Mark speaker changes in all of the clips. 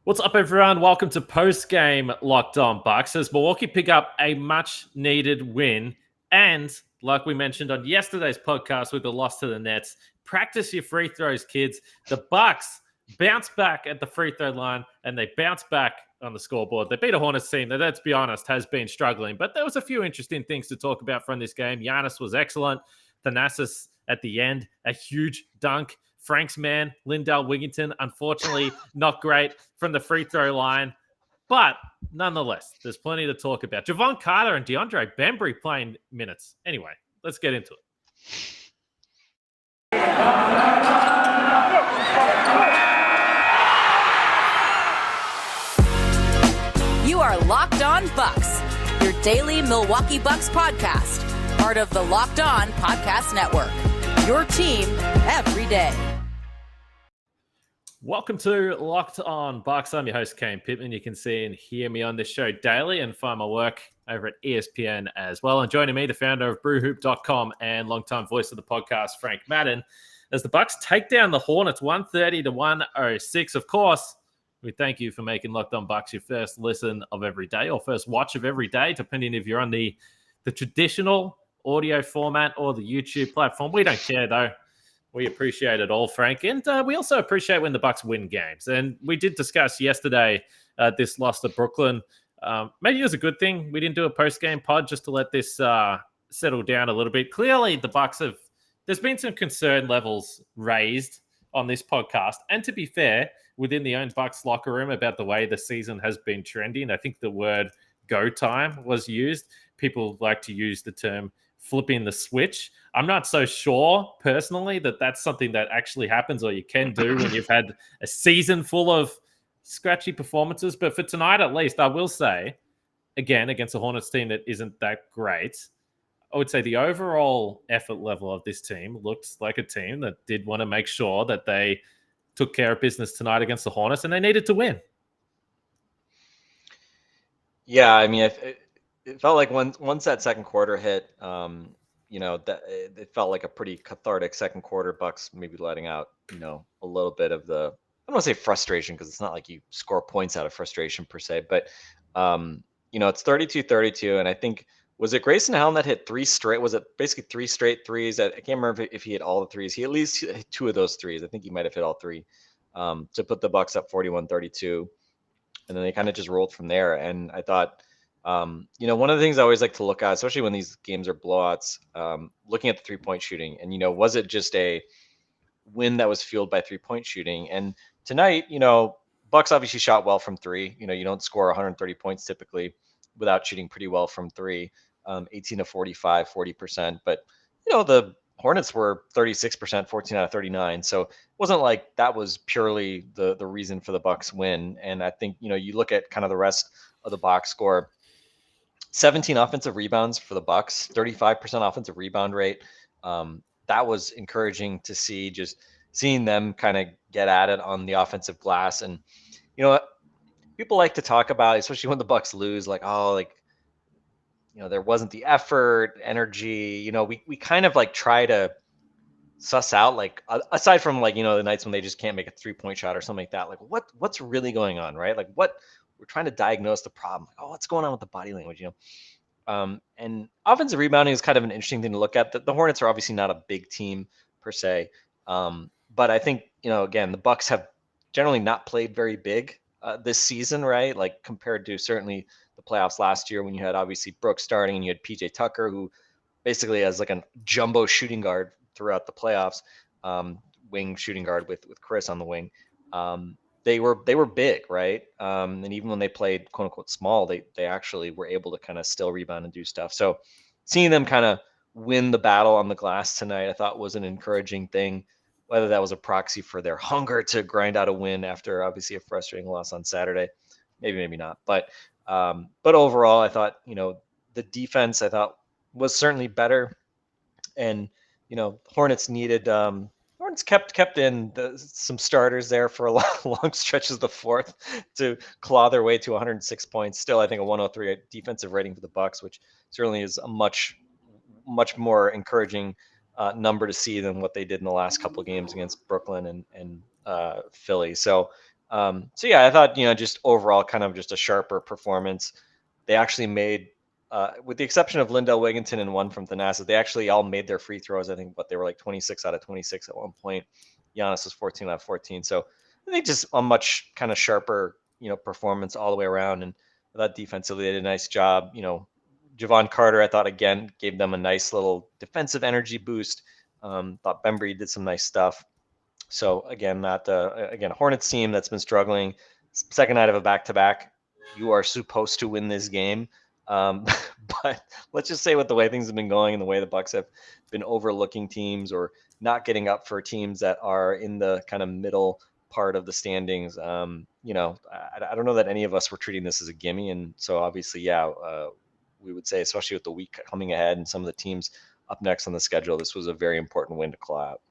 Speaker 1: What's up, everyone? Welcome to post-game Locked On Bucks as Milwaukee pick up a much-needed win. And like we mentioned on yesterday's podcast with the loss to the Nets, practice your free throws, kids. The Bucks bounce back at the free throw line, and they bounce back on the scoreboard. They beat a Hornets team that, let's be honest, has been struggling. But there was a few interesting things to talk about from this game. Giannis was excellent. Thanasis at the end, a huge dunk. Frank's man, Lindell Wigginton, unfortunately not great from the free throw line. But nonetheless, there's plenty to talk about. Javon Carter and DeAndre Bembry playing minutes. Anyway, let's get into it.
Speaker 2: You are Locked On Bucks, your daily Milwaukee Bucks podcast, part of the Locked On Podcast Network, your team every day.
Speaker 1: Welcome to Locked On Bucks. I'm your host, Kane Pittman. You can see and hear me on this show daily and find my work over at ESPN as well. And joining me, the founder of brewhoop.com and longtime voice of the podcast, Frank Madden, as the Bucks take down the Hornets 130-106. Of course, we thank you for making Locked On Bucks your first listen of every day or first watch of every day, depending if you're on the traditional audio format or the YouTube platform. We don't care, though. We appreciate it all, Frank. And we also appreciate when the Bucks win games. And we did discuss yesterday this loss to Brooklyn. Maybe it was a good thing we didn't do a post-game pod just to let this settle down a little bit. Clearly, the Bucks have – there's been some concern levels raised on this podcast. And to be fair, within the own Bucks locker room about the way the season has been trending, I think the word go time was used. People like to use the term flipping the switch. I'm not so sure personally that that's something that actually happens or you can do when you've had a season full of scratchy performances. But for tonight, at least, I will say, again, against a Hornets team that isn't that great, I would say the overall effort level of this team looks like a team that did want to make sure that they took care of business tonight against the Hornets, and they needed to win.
Speaker 3: Yeah, I mean, it felt like once that second quarter hit, that it felt like a pretty cathartic second quarter. Bucks maybe letting out, a little bit of the, I don't want to say frustration because it's not like you score points out of frustration per se, but it's 32-32, and I think, was it Grayson Allen that hit three straight? Was it basically three straight threes? I can't remember if he hit all the threes. He at least hit two of those threes. I think he might have hit all three to put the Bucks up 41-32, and then they kind of just rolled from there. And I thought, one of the things I always like to look at, especially when these games are blowouts, looking at the three-point shooting, and was it just a win that was fueled by three-point shooting? And tonight, Bucks obviously shot well from three. You don't score 130 points typically without shooting pretty well from three, 18-45, 40%. But the Hornets were 36%, 14 out of 39. So it wasn't like that was purely the reason for the Bucks win. And I think you look at kind of the rest of the box score. 17 offensive rebounds for the Bucks, 35% offensive rebound rate. That was encouraging to see, just seeing them kind of get at it on the offensive glass. And people like to talk about, especially when the Bucks lose, like, there wasn't the effort, energy. We kind of like try to suss out, like, aside from like the nights when they just can't make a 3-point shot or something like that, like what's really going on, right? Like we're trying to diagnose the problem. Like, what's going on with the body language, and offensive rebounding is kind of an interesting thing to look at. The Hornets are obviously not a big team per se. But I think, again, the Bucks have generally not played very big this season, right? Like compared to certainly the playoffs last year when you had obviously Brooks starting and you had PJ Tucker, who basically has like a jumbo shooting guard throughout the playoffs, wing shooting guard with Chris on the wing. They were big, right? And even when they played quote unquote small, they actually were able to kind of still rebound and do stuff. So seeing them kind of win the battle on the glass tonight, I thought was an encouraging thing. Whether that was a proxy for their hunger to grind out a win after obviously a frustrating loss on Saturday, maybe not. But overall, I thought the defense I thought was certainly better, and Hornets needed. Hornets kept in some starters there for a long stretches of the fourth to claw their way to 106 points. Still, I think a 103 defensive rating for the Bucks, which certainly is a much more encouraging number to see than what they did in the last couple of games against Brooklyn and Philly. So So yeah, I thought, just overall kind of just a sharper performance. They actually made, with the exception of Lindell Wigginton and one from Thanasis, they actually all made their free throws. I think, but they were like 26 out of 26 at one point. Giannis was 14 out of 14. So I think just a much kind of sharper, performance all the way around. And I thought defensively they did a nice job. Javon Carter, I thought again gave them a nice little defensive energy boost. Thought Bembry did some nice stuff. So again, not again a Hornets team that's been struggling. Second night of a back-to-back. You are supposed to win this game, but let's just say with the way things have been going and the way the Bucks have been overlooking teams or not getting up for teams that are in the kind of middle part of the standings. I don't know that any of us were treating this as a gimme, and so obviously, yeah, we would say, especially with the week coming ahead and some of the teams up next on the schedule, this was a very important win to claw out.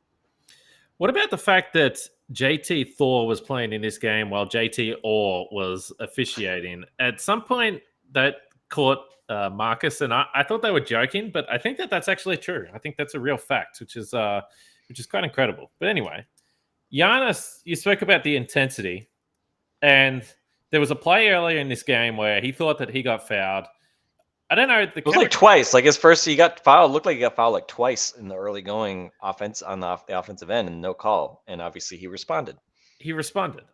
Speaker 1: What about the fact that JT Thor was playing in this game while JT Orr was officiating? At some point, that caught Marcus, and I thought they were joking, but I think that that's actually true. I think that's a real fact, which is quite incredible. But anyway, Giannis, you spoke about the intensity, and there was a play earlier in this game where he thought that he got fouled. I don't know.
Speaker 3: It was like twice. Like his first, he got fouled. Looked like he got fouled like twice in the early going offense on the offensive end, and no call. And obviously, he responded.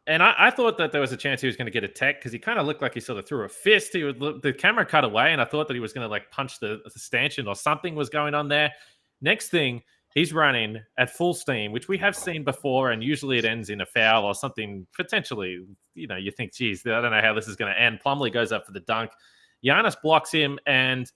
Speaker 1: And I thought that there was a chance he was going to get a tech because he kind of looked like he sort of threw a fist. The camera cut away, and I thought that he was going to like punch the stanchion or something was going on there. Next thing, he's running at full steam, which we have seen before, and usually it ends in a foul or something potentially. You think, geez, I don't know how this is going to end. Plumlee goes up for the dunk. Giannis blocks him, and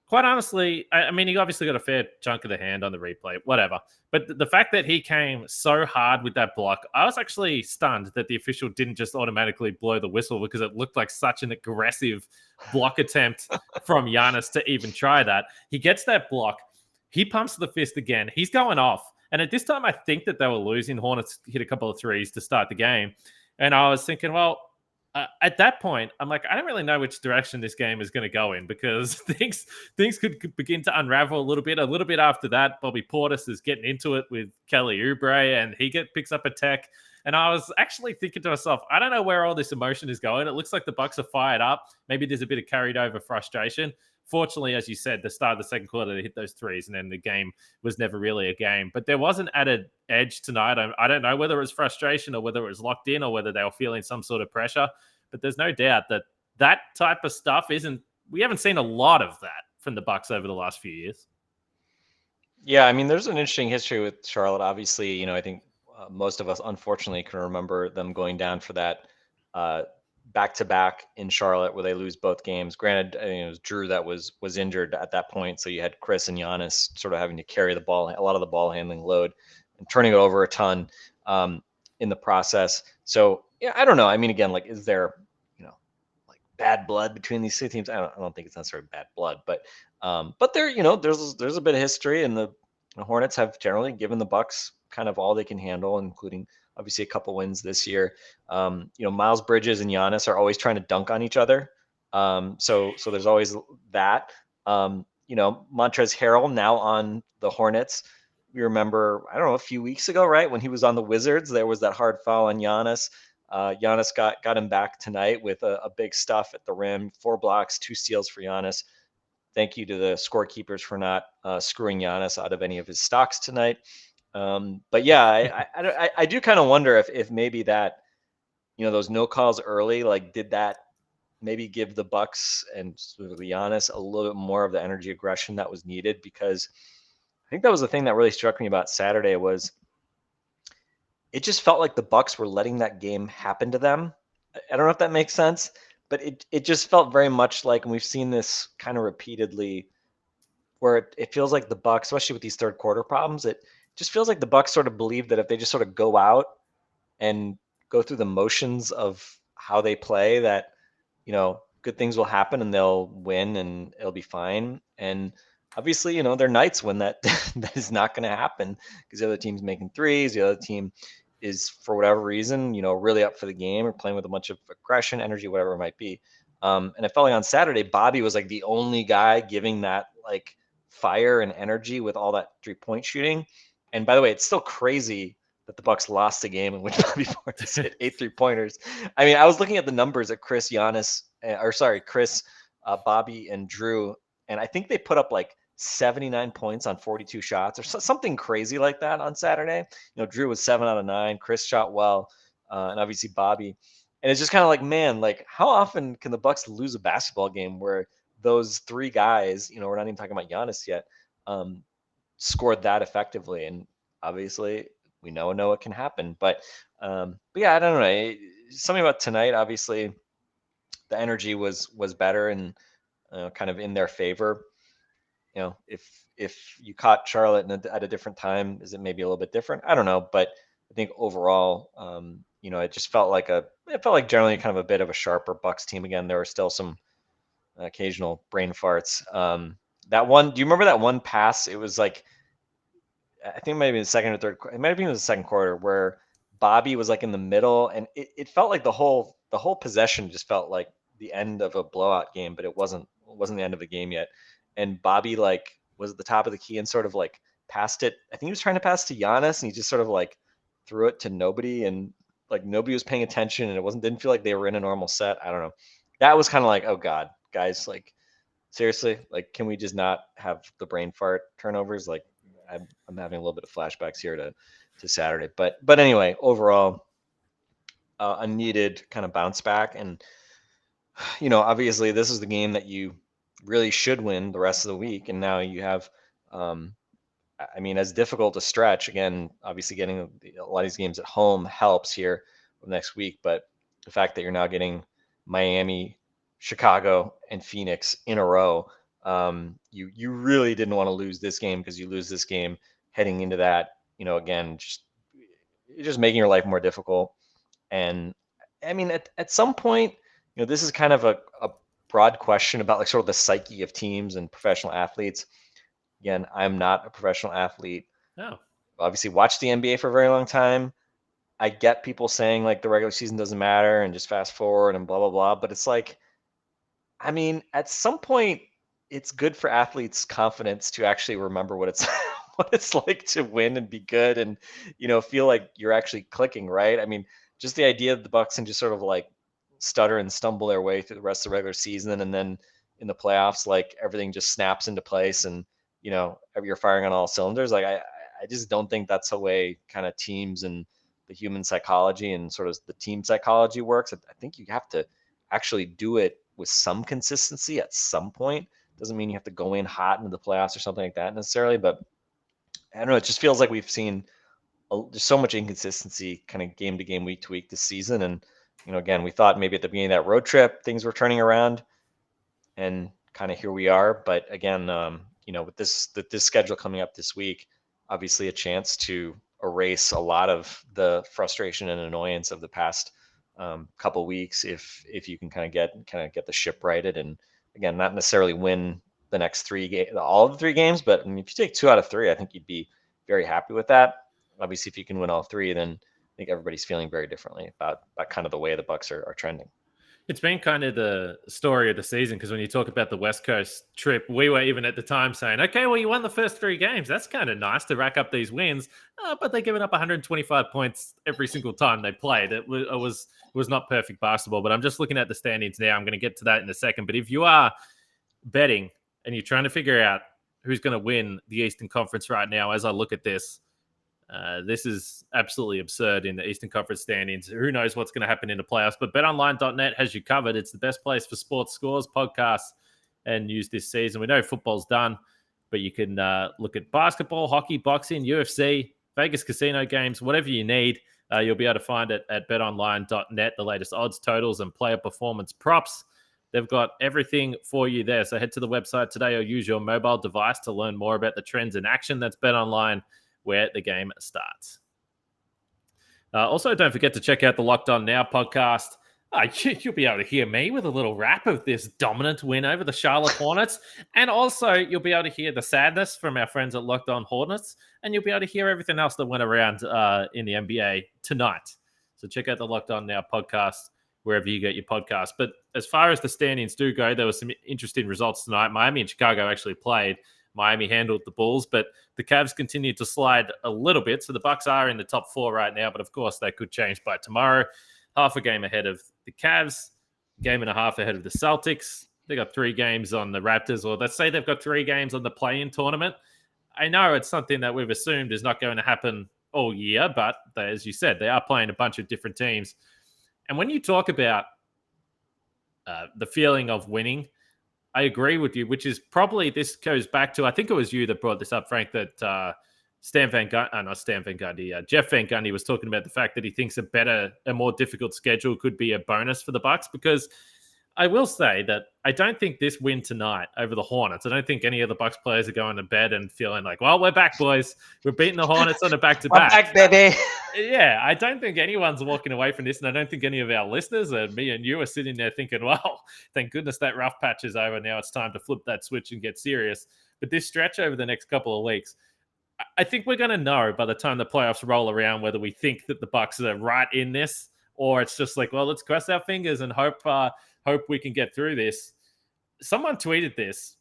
Speaker 1: quite honestly, I mean, he obviously got a fair chunk of the hand on the replay, whatever. But the fact that he came so hard with that block, I was actually stunned that the official didn't just automatically blow the whistle because it looked like such an aggressive block attempt from Giannis to even try that. He gets that block. He pumps the fist again. He's going off. And at this time, I think that they were losing. Hornets hit a couple of threes to start the game. And I was thinking, well, at that point, I'm like, I don't really know which direction this game is going to go in because things could begin to unravel a little bit. A little bit after that, Bobby Portis is getting into it with Kelly Oubre, and he picks up a tech. And I was actually thinking to myself, I don't know where all this emotion is going. It looks like the Bucks are fired up. Maybe there's a bit of carried over frustration. Fortunately, as you said, the start of the second quarter, they hit those threes, and then the game was never really a game. But there was an added edge tonight. I don't know whether it was frustration or whether it was locked in or whether they were feeling some sort of pressure. But there's no doubt that type of stuff we haven't seen a lot of that from the Bucks over the last few years.
Speaker 3: Yeah, I mean, there's an interesting history with Charlotte. Obviously, I think most of us, unfortunately, can remember them going down for that back-to-back in Charlotte where they lose both games. Granted, it was Drew that was injured at that point, so you had Chris and Giannis sort of having to carry the ball, a lot of the ball handling load, and turning it over a ton in the process. So yeah, I don't know. I mean, again, like, is there like bad blood between these two teams? I don't think it's necessarily bad blood, but there, there's a bit of history, and the Hornets have generally given the Bucks kind of all they can handle, including obviously a couple wins this year. Miles Bridges and Giannis are always trying to dunk on each other. So there's always that. Montrezl Harrell now on the Hornets. We remember, I don't know, a few weeks ago, right, when he was on the Wizards, there was that hard foul on Giannis. Giannis got him back tonight with a big stuff at the rim, 4 blocks, 2 steals for Giannis. Thank you to the scorekeepers for not screwing Giannis out of any of his stocks tonight. But yeah, I do kind of wonder if maybe that, those no calls early, like, did that maybe give the Bucks and specifically Giannis a little bit more of the energy aggression that was needed? Because I think that was the thing that really struck me about Saturday was it just felt like the Bucks were letting that game happen to them. I don't know if that makes sense, but it just felt very much like, and we've seen this kind of repeatedly, where it feels like the Bucks, especially with these third quarter problems, it just feels like the Bucks sort of believe that if they just sort of go out and go through the motions of how they play, that, good things will happen and they'll win and it'll be fine. And obviously, there are nights when that is not going to happen because the other team's making threes, the other team is, for whatever reason, really up for the game or playing with a bunch of aggression, energy, whatever it might be. And it felt like on Saturday, Bobby was like the only guy giving that like fire and energy with all that 3-point shooting. And by the way, it's still crazy that the Bucks lost a game in which Bobby Portis hit 8 3-pointers. I mean, I was looking at the numbers at Chris, Bobby, and Drew, and I think they put up like 79 points on 42 shots or something crazy like that on Saturday. Drew was 7 out of 9. Chris shot well, and obviously Bobby. And it's just kind of like, man, like how often can the Bucks lose a basketball game where those three guys, we're not even talking about Giannis yet, scored that effectively? And obviously we know it can happen, but yeah, I don't know. Something about tonight, obviously the energy was better and kind of in their favor. If you caught Charlotte at a different time, is it maybe a little bit different? I don't know, but I think overall, it just felt like generally kind of a bit of a sharper Bucks team again. There were still some occasional brain farts. That one, do you remember that one pass? It was like, I think it might have been the second or third. It might have been the second quarter where Bobby was like in the middle, and it felt like the whole possession just felt like the end of a blowout game, but it wasn't the end of the game yet. And Bobby like was at the top of the key and sort of like passed it. I think he was trying to pass to Giannis, and he just sort of like threw it to nobody, and like nobody was paying attention, and it didn't feel like they were in a normal set. I don't know. That was kind of like, oh God, guys, like seriously, like can we just not have the brain fart turnovers? Like I'm having a little bit of flashbacks here to Saturday, but anyway, overall, a needed kind of bounce back, and obviously this is the game that you really should win the rest of the week, and now you have, as difficult a stretch again. Obviously, getting a lot of these games at home helps here next week, but the fact that you're now getting Miami, Chicago, and Phoenix in a row. You really didn't want to lose this game, because you lose this game heading into that, again, just making your life more difficult. And I mean, at some point, this is kind of a broad question about like sort of the psyche of teams and professional athletes. Again, I'm not a professional athlete.
Speaker 1: No.
Speaker 3: Obviously watched the NBA for a very long time. I get people saying like the regular season doesn't matter and just fast forward and blah, blah, blah. But it's like, I mean, at some point, it's good for athletes' confidence to actually remember what it's what it's like to win and be good, and feel like you're actually clicking, right? I mean, just the idea that the Bucks can just sort of like stutter and stumble their way through the rest of the regular season, and then in the playoffs, like everything just snaps into place, and you're firing on all cylinders. Like I just don't think that's the way kind of teams and the human psychology and sort of the team psychology works. I think you have to actually do it with some consistency at some point. Doesn't mean you have to go in hot into the playoffs or something like that necessarily, but I don't know. It just feels like we've seen just so much inconsistency kind of game to game, week to week this season. And, again, we thought maybe at the beginning of that road trip, things were turning around, and kind of here we are. But again, with this schedule coming up this week, obviously a chance to erase a lot of the frustration and annoyance of the past couple weeks if you can kind of get the ship righted, and again, not necessarily win the next all of the 3 games, but I mean, if you take 2 out of 3, I think you'd be very happy with that. Obviously, if you can win all 3, then I think everybody's feeling very differently about kind of the way the Bucks are trending.
Speaker 1: It's been kind of the story of the season, because when you talk about the West Coast trip, we were even at the time saying, okay, well, you won the first 3 games. That's kind of nice to rack up these wins. But they're giving up 125 points every single time they played. It was not perfect basketball. But I'm just looking at the standings now. I'm going to get to that in a second. But if you are betting and you're trying to figure out who's going to win the Eastern Conference right now, as I look at this, this is absolutely absurd in the Eastern Conference standings. Who knows what's going to happen in the playoffs? But betonline.net has you covered. It's the best place for sports scores, podcasts, and news this season. We know football's done, but you can look at basketball, hockey, boxing, UFC, Vegas casino games, whatever you need. You'll be able to find it at betonline.net, the latest odds, totals, and player performance props. They've got everything for you there. So head to the website today or use your mobile device to learn more about the trends in action. That's BetOnline, where the game starts. Also, don't forget to check out the Locked On Now podcast. You'll be able to hear me with a little wrap of this dominant win over the Charlotte Hornets. And also, you'll be able to hear the sadness from our friends at Locked On Hornets. And you'll be able to hear everything else that went around in the NBA tonight. So check out the Locked On Now podcast wherever you get your podcast. But as far as the standings do go, there were some interesting results tonight. Miami and Chicago actually played. Miami handled the Bulls, but the Cavs continue to slide a little bit. So the Bucks are in the top 4 right now, but of course that could change by tomorrow. Half a game ahead of the Cavs, game and a half ahead of the Celtics. They got 3 games on the Raptors, or let's say they've got 3 games on the play-in tournament. I know it's something that we've assumed is not going to happen all year, but as you said, they are playing a bunch of different teams. And when you talk about the feeling of winning, I agree with you, which is probably, this goes back to, I think it was you that brought this up, Frank, that Jeff Van Gundy was talking about the fact that he thinks a more difficult schedule could be a bonus for the Bucks, because I will say that I don't think this win tonight over the Hornets, I don't think any of the Bucks players are going to bed and feeling like, well, we're back, boys. We're beating the Hornets on a back-to-back.
Speaker 3: We're back, baby.
Speaker 1: Yeah, I don't think anyone's walking away from this, and I don't think any of our listeners, me and you, are sitting there thinking, well, thank goodness that rough patch is over. Now it's time to flip that switch and get serious. But this stretch over the next couple of weeks, I think we're going to know by the time the playoffs roll around whether we think that the Bucks are right in this, or it's just like, well, let's cross our fingers and hope we can get through this. Someone tweeted this,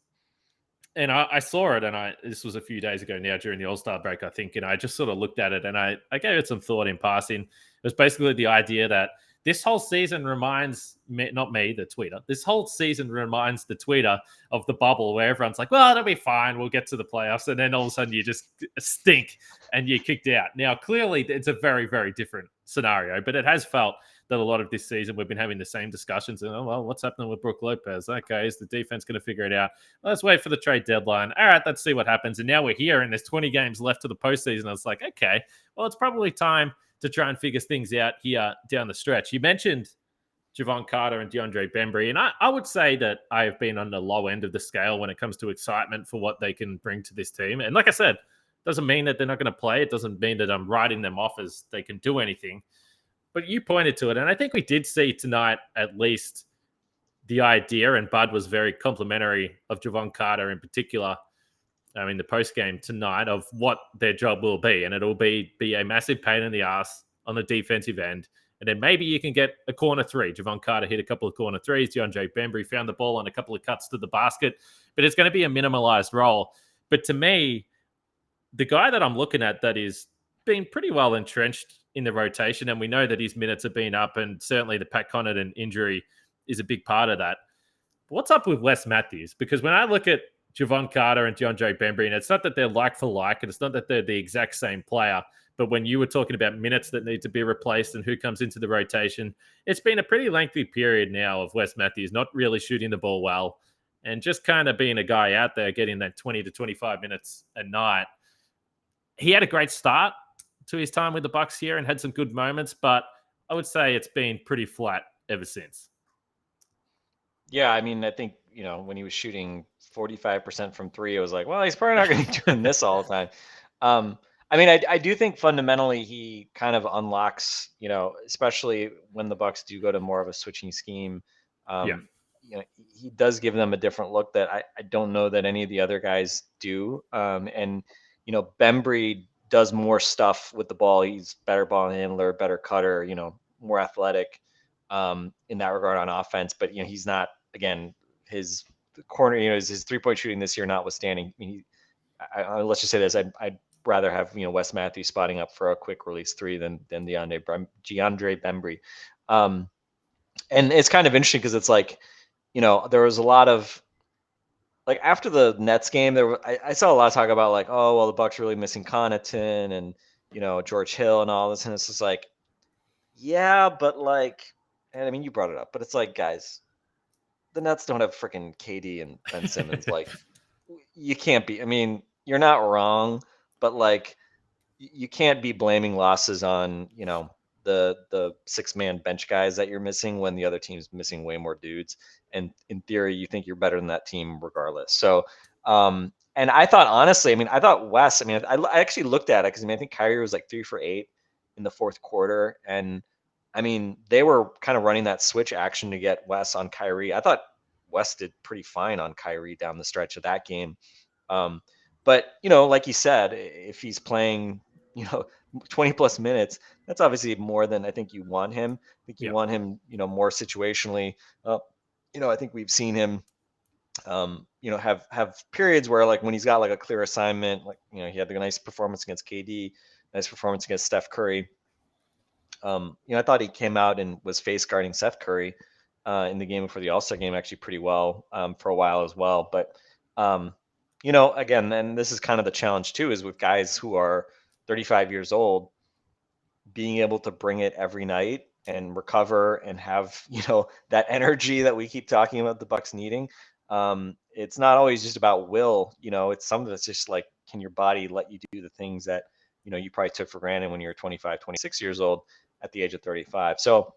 Speaker 1: and I saw it, and this was a few days ago now during the All-Star break, I think, and I just sort of looked at it, and I gave it some thought in passing. It was basically the idea that this whole season reminds me, not me, the tweeter, this whole season reminds the tweeter of the bubble where everyone's like, well, it'll be fine, we'll get to the playoffs, and then all of a sudden you just stink and you're kicked out. Now, clearly, it's a very, very different scenario, but it has felt that a lot of this season we've been having the same discussions. And, oh, well, what's happening with Brook Lopez? Okay, is the defense going to figure it out? Let's wait for the trade deadline. All right, let's see what happens. And now we're here, and there's 20 games left to the postseason. I was like, okay, well, it's probably time to try and figure things out here down the stretch. You mentioned Javon Carter and DeAndre Bembry, and I would say that I have been on the low end of the scale when it comes to excitement for what they can bring to this team. And like I said, doesn't mean that they're not going to play. It doesn't mean that I'm writing them off as they can do anything. But you pointed to it, and I think we did see tonight at least the idea, and Bud was very complimentary of Javon Carter in particular, in the postgame tonight, of what their job will be. And it'll be a massive pain in the ass on the defensive end. And then maybe you can get a corner 3. Javon Carter hit a couple of corner 3s. DeAndre Bembry found the ball on a couple of cuts to the basket. But it's going to be a minimalized role. But to me, the guy that I'm looking at that is being pretty well entrenched in the rotation, and we know that his minutes have been up, and certainly the Pat Connaughton injury is a big part of that. But what's up with Wes Matthews? Because when I look at Javon Carter and DeAndre Bembry, and it's not that they're like for like, and it's not that they're the exact same player, but when you were talking about minutes that need to be replaced and who comes into the rotation, it's been a pretty lengthy period now of Wes Matthews not really shooting the ball well and just kind of being a guy out there getting that 20 to 25 minutes a night. He had a great start to his time with the Bucks here and had some good moments, but I would say it's been pretty flat ever since.
Speaker 3: Yeah, I mean, I think, when he was shooting 45% from 3, it was like, well, he's probably not going to be doing this all the time. I mean, I do think fundamentally he kind of unlocks, especially when the Bucks do go to more of a switching scheme. He does give them a different look that I don't know that any of the other guys do. And Bembry does more stuff with the ball. He's better ball handler, better cutter, more athletic in that regard on offense. But, he's not, again, his corner, his 3-point shooting this year notwithstanding. I mean, let's just say this. I'd rather have, Wes Matthews spotting up for a quick release 3 than DeAndre Bembry. And it's kind of interesting because it's like, there was a lot of, like, after the Nets game, I saw a lot of talk about, like, oh, well, the Bucks are really missing Connaughton and, George Hill and all this. And it's just like, yeah, but like, and I mean, you brought it up, but it's like, guys, the Nets don't have freaking KD and Ben Simmons. Like, you can't be, I mean, you're not wrong, but like, you can't be blaming losses on, the 6-man bench guys that you're missing when the other team's missing way more dudes. And in theory, you think you're better than that team regardless. So, and I thought, honestly, I thought Wes, I actually looked at it because I think Kyrie was like 3 for 8 in the fourth quarter. And they were kind of running that switch action to get Wes on Kyrie. I thought Wes did pretty fine on Kyrie down the stretch of that game. But, like you said, if he's playing, 20 plus minutes, that's obviously more than I think you want him. I think you want him, more situationally. I think we've seen him have periods where like when he's got like a clear assignment, like, he had the nice performance against KD, nice performance against Steph Curry. I thought he came out and was face guarding Seth Curry in the game before the All-Star game actually pretty well for a while as well. But, again, and this is kind of the challenge too, is with guys who are 35 years old, being able to bring it every night and recover and have, that energy that we keep talking about the Bucks needing. It's not always just about will, it's some of it's just like, can your body let you do the things that, you probably took for granted when you're 25, 26 years old at the age of 35. So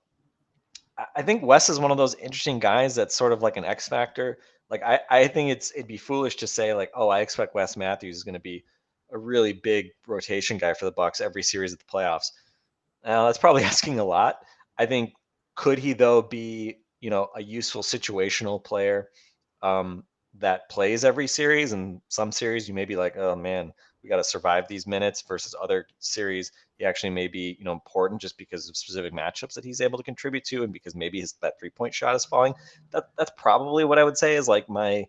Speaker 3: I think Wes is one of those interesting guys that's sort of like an X factor. Like I think it'd be foolish to say like, oh, I expect Wes Matthews is going to be a really big rotation guy for the Bucks every series of the playoffs. Now that's probably asking a lot. I think could he though be a useful situational player that plays every series, and some series you may be like, oh man, we got to survive these minutes, versus other series he actually may be important just because of specific matchups that he's able to contribute to, and because maybe that 3-point shot is falling. That's probably what I would say is like my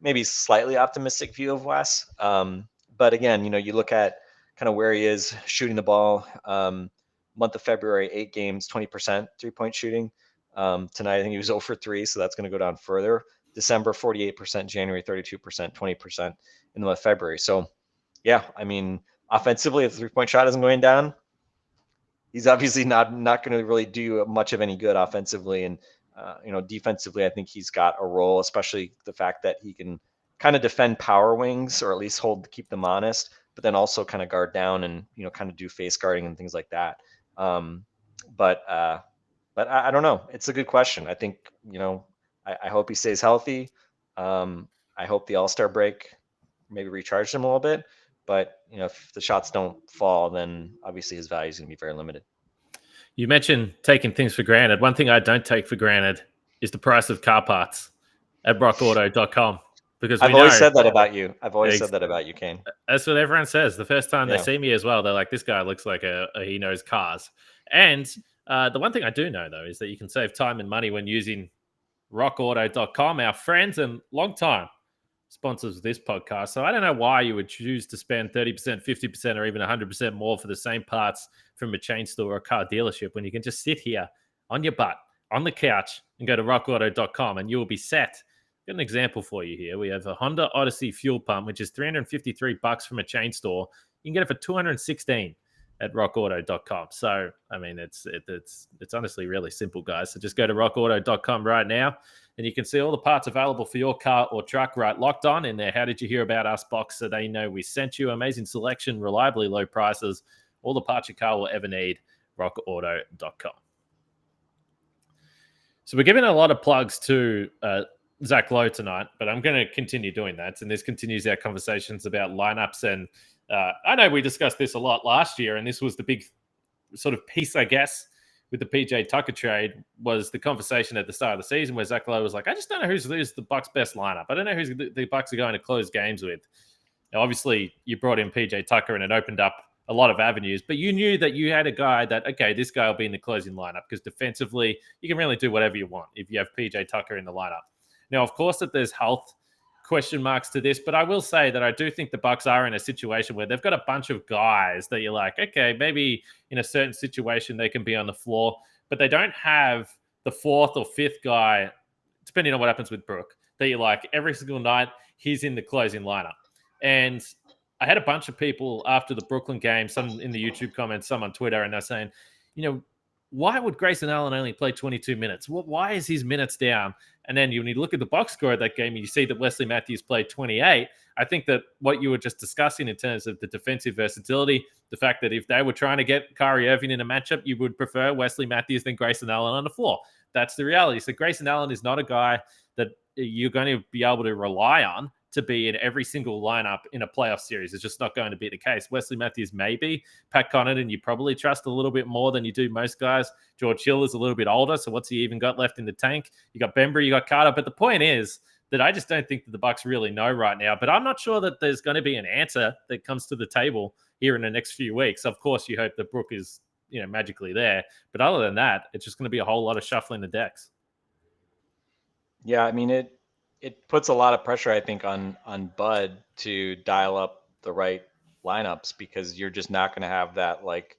Speaker 3: maybe slightly optimistic view of Wes. But again, you look at kind of where he is shooting the ball. Month of February, 8 games, 20% 3-point shooting. Tonight, I think he was 0 for 3, so that's going to go down further. December, 48%, January, 32%, 20% in the month of February. So, yeah, I mean, offensively, if the 3-point shot isn't going down, he's obviously not going to really do much of any good offensively. And, defensively, I think he's got a role, especially the fact that he can kind of defend power wings, or at least keep them honest, but then also kind of guard down and, kind of do face guarding and things like that. But I don't know. It's a good question. I think, I hope he stays healthy. I hope the All-Star break maybe recharged him a little bit. But, if the shots don't fall, then obviously his value is going to be very limited.
Speaker 1: You mentioned taking things for granted. One thing I don't take for granted is the price of car parts at rockauto.com. Because
Speaker 3: I've always said that about you. Said that about you, Kane.
Speaker 1: That's what everyone says. The first time they see me as well, they're like, this guy looks like he knows cars. And the one thing I do know, though, is that you can save time and money when using rockauto.com, our friends and long-time sponsors of this podcast. So I don't know why you would choose to spend 30%, 50%, or even 100% more for the same parts from a chain store or a car dealership when you can just sit here on your butt, on the couch, and go to rockauto.com and you will be set. Got an example for you here. We have a Honda Odyssey fuel pump, which is $353 from a chain store. You can get it for $216 at rockauto.com. So, I mean, it's honestly really simple, guys. So just go to rockauto.com right now, and you can see all the parts available for your car or truck right locked on in there. How did you hear about us box? So they know we sent you. Amazing selection, reliably low prices, all the parts your car will ever need. rockauto.com. So we're giving a lot of plugs to Zach Lowe tonight, but I'm going to continue doing that. And this continues our conversations about lineups. And I know we discussed this a lot last year, and this was the big sort of piece, I guess, with the PJ Tucker trade, was the conversation at the start of the season where Zach Lowe was like, I just don't know who's the Bucks' best lineup. I don't know who's the Bucks are going to close games with. Now, obviously, you brought in PJ Tucker, and it opened up a lot of avenues, but you knew that you had a guy that, okay, this guy will be in the closing lineup, because defensively, you can really do whatever you want if you have PJ Tucker in the lineup. Now, of course, that there's health question marks to this, but I will say that I do think the Bucks are in a situation where they've got a bunch of guys that you're like, okay, maybe in a certain situation they can be on the floor, but they don't have the fourth or fifth guy, depending on what happens with Brook, that you're like, every single night he's in the closing lineup. And I had a bunch of people after the Brooklyn game, some in the YouTube comments, some on Twitter, and they're saying, why would Grayson Allen only play 22 minutes? Why is his minutes down? And then when you look at the box score of that game and you see that Wesley Matthews played 28, I think that what you were just discussing in terms of the defensive versatility, the fact that if they were trying to get Kyrie Irving in a matchup, you would prefer Wesley Matthews than Grayson Allen on the floor. That's the reality. So Grayson Allen is not a guy that you're going to be able to rely on to be in every single lineup in a playoff series. It's just not going to be the case. Wesley Matthews maybe. Pat Connaughton, you probably trust a little bit more than you do most guys. George Hill is a little bit older, so what's he even got left in the tank? You got Bembry, you got Carter, but the point is that I just don't think that the Bucks really know right now. But I'm not sure that there's going to be an answer that comes to the table here in the next few weeks. Of course, you hope that Brook is magically there, but other than that, it's just going to be a whole lot of shuffling the decks.
Speaker 3: Yeah, I mean, it puts a lot of pressure, I think, on Bud to dial up the right lineups, because you're just not going to have that like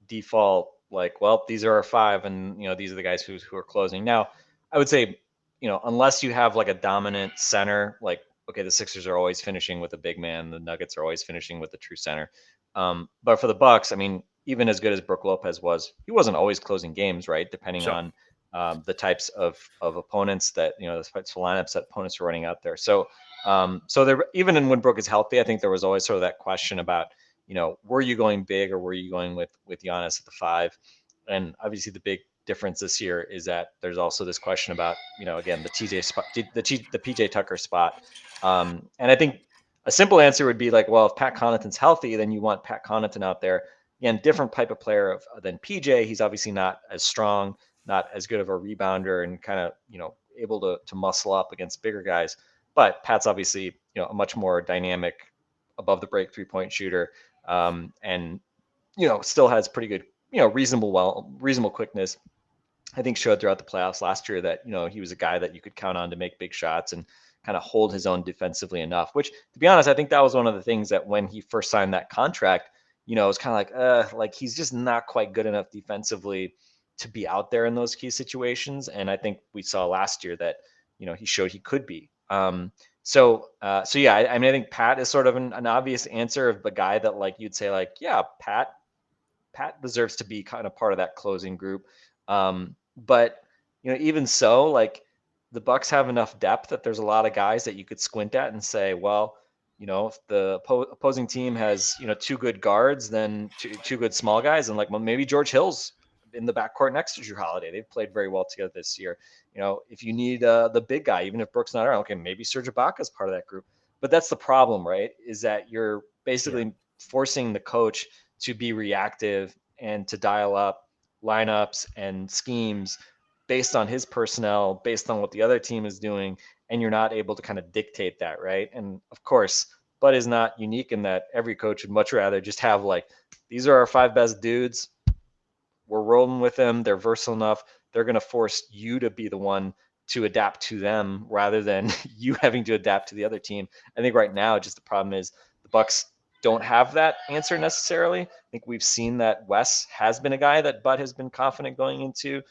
Speaker 3: default like, well, these are our five, and these are the guys who are closing. Now, I would say, unless you have like a dominant center, like okay, the Sixers are always finishing with a big man, the Nuggets are always finishing with a true center. But for the Bucks, I mean, even as good as Brook Lopez was, he wasn't always closing games, right? Depending
Speaker 1: Sure.
Speaker 3: on the types of opponents that the types of lineups that opponents are running out there. So there, even when Brook is healthy, I think there was always sort of that question about, were you going big or were you going with Giannis at the five? And obviously, the big difference this year is that there's also this question about, again, the TJ spot, the PJ Tucker spot. And I think a simple answer would be like, well, if Pat Connaughton's healthy, then you want Pat Connaughton out there. Again, different type of player than PJ. He's obviously not as strong, not as good of a rebounder, and kind of able to muscle up against bigger guys. But Pat's obviously a much more dynamic, above the break 3-point shooter, and still has pretty good reasonable quickness. I think showed throughout the playoffs last year that he was a guy that you could count on to make big shots and kind of hold his own defensively enough. Which, to be honest, I think that was one of the things that when he first signed that contract, it was kind of like he's just not quite good enough defensively to be out there in those key situations. And I think we saw last year that he showed he could be. So yeah, I mean, I think Pat is sort of an obvious answer of the guy that like you'd say like, yeah, Pat deserves to be kind of part of that closing group. But even so, like the Bucks have enough depth that there's a lot of guys that you could squint at and say, well, if the opposing team has two good guards, then two good small guys, and like, well, maybe George Hill's in the backcourt next to Drew Holiday. They've played very well together this year. If you need the big guy, even if Brooks not around, okay, maybe Serge Ibaka is part of that group. But that's the problem, right? Is that you're basically forcing the coach to be reactive and to dial up lineups and schemes based on his personnel, based on what the other team is doing, and you're not able to kind of dictate that, right? And of course, Bud is not unique in that every coach would much rather just have like, these are our five best dudes. We're rolling with them. They're versatile enough. They're going to force you to be the one to adapt to them rather than you having to adapt to the other team. I think right now, just the problem is the Bucks don't have that answer necessarily. I think we've seen that Wes has been a guy that Bud has been confident going to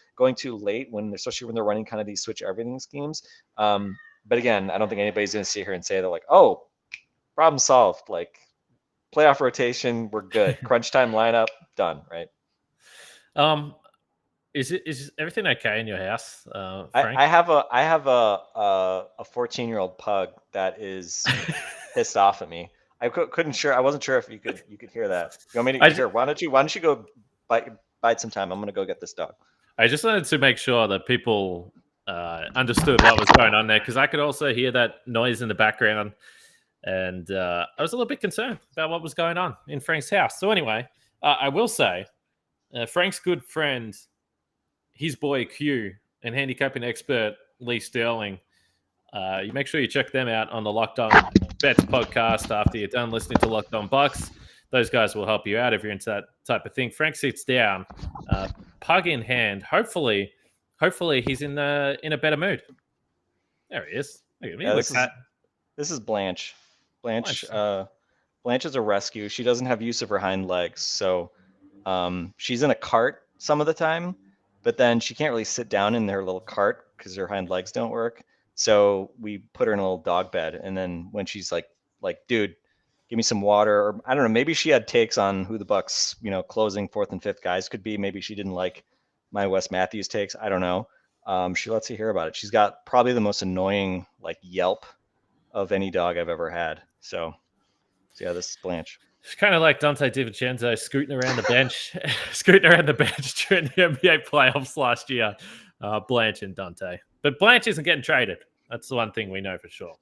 Speaker 3: late, especially when they're running kind of these switch everything schemes. But again, I don't think anybody's going to sit here and say they're like, oh, problem solved. Like playoff rotation, we're good. Crunch time lineup, done, right?
Speaker 1: Is everything okay in your house, Frank?
Speaker 3: I have a 14-year-old pug that is pissed off at me. I wasn't sure if you could hear that. You want me to hear? Why don't you go bide some time? I'm gonna go get this dog.
Speaker 1: I just wanted to make sure that people understood what was going on there, because I could also hear that noise in the background, and I was a little bit concerned about what was going on in Frank's house. So anyway, I will say, Frank's good friend, his boy Q, and handicapping expert Lee Sterling. You make sure you check them out on the Locked On Bets podcast after you're done listening to Locked On Bucks. Those guys will help you out if you're into that type of thing. Frank sits down, pug in hand. Hopefully he's in a better mood. There he is.
Speaker 3: This is Blanche. Blanche is a rescue. She doesn't have use of her hind legs, so she's in a cart some of the time, but then she can't really sit down in her little cart because her hind legs don't work. So we put her in a little dog bed, and then when she's like, dude, give me some water, or I don't know, maybe she had takes on who the Bucks, closing fourth and fifth guys could be. Maybe she didn't like my Wes Matthews takes. I don't know. She lets you hear about it. She's got probably the most annoying like yelp of any dog I've ever had. So yeah, this is Blanche.
Speaker 1: It's kind of like Dante DiVincenzo scooting around the bench during the NBA playoffs last year. Blanche and Dante, but Blanche isn't getting traded. That's the one thing we know for sure.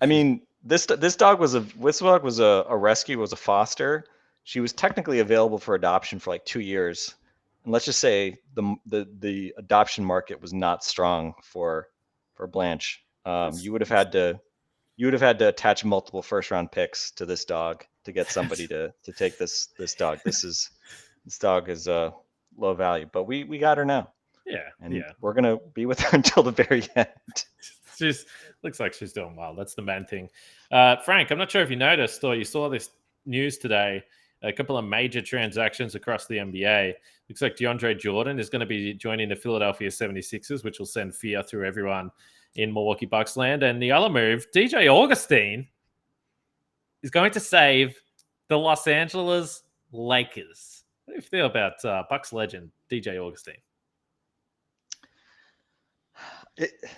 Speaker 3: I mean, this dog was a rescue, was a foster. She was technically available for adoption for like 2 years, and let's just say the adoption market was not strong for Blanche. You would have had to attach multiple first round picks to this dog to get somebody to take this dog. This dog is low value, but we got her now.
Speaker 1: Yeah,
Speaker 3: and we're gonna be with her until the very end.
Speaker 1: She's looks like she's doing well. That's the main thing. Frank, I'm not sure if you noticed or you saw this news today. A couple of major transactions across the NBA. Looks like DeAndre Jordan is going to be joining the Philadelphia 76ers, which will send fear through everyone in Milwaukee Bucks land. And the other move, DJ Augustine is going to save the Los Angeles Lakers. What do you feel about Bucks legend DJ Augustine?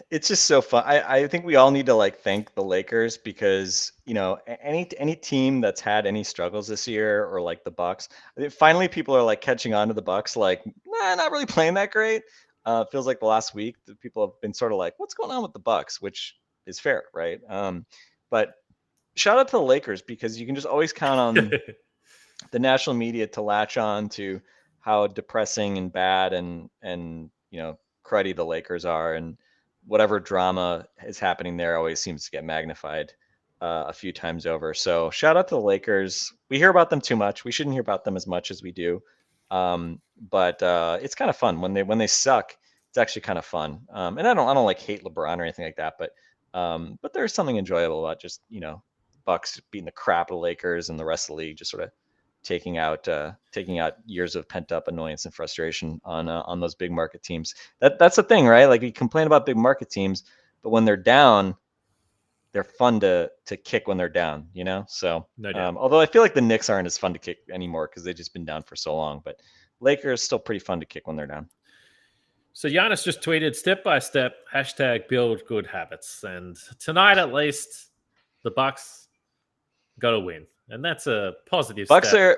Speaker 3: It's just so fun. I think we all need to like thank the Lakers because any team that's had any struggles this year or like the Bucks, finally people are like catching on to the Bucks. Like, nah, not really playing that great. Feels like the last week that people have been sort of like, what's going on with the Bucks, which is fair, right? But shout out to the Lakers because you can just always count on the national media to latch on to how depressing and bad and cruddy the Lakers are, and whatever drama is happening there always seems to get magnified a few times over. So shout out to the Lakers. We hear about them too much. We shouldn't hear about them as much as we do. But it's kind of fun when they suck. It's actually kind of fun. And I don't like hate LeBron or anything like that, but there's something enjoyable about just Bucks beating the crap of the Lakers and the rest of the league just sort of taking out years of pent up annoyance and frustration on those big market teams. That's the thing, right? Like we complain about big market teams, but when they're down, they're fun to kick when they're down, So
Speaker 1: No doubt.
Speaker 3: Although I feel like the Knicks aren't as fun to kick anymore because they've just been down for so long, but Lakers still pretty fun to kick when they're down.
Speaker 1: So Giannis just tweeted step by step #build good habits, and tonight at least the Bucks got to win. And that's a positive step.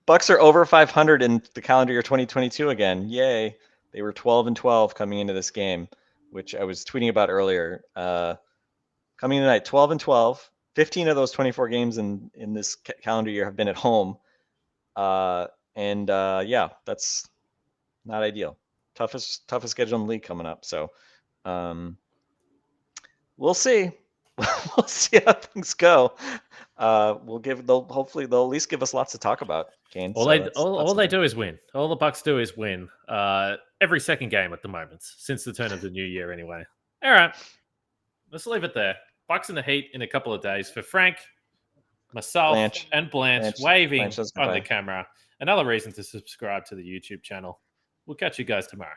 Speaker 3: Bucks are over 500 in the calendar year 2022 again. Yay. They were 12-12 coming into this game, which I was tweeting about earlier. Coming tonight, 12-12. 15 of those 24 games in this calendar year have been at home. Yeah, that's not ideal. Toughest schedule in the league coming up. So we'll see. We'll see how things go. Hopefully they'll at least give us lots to talk about, Kane.
Speaker 1: All they do is win. All the Bucks do is win. Every second game at the moment, since the turn of the new year anyway. All right. Let's leave it there. Bucks in the Heat in a couple of days. For Frank, myself, and Blanche waving on the camera. Another reason to subscribe to the YouTube channel. We'll catch you guys tomorrow.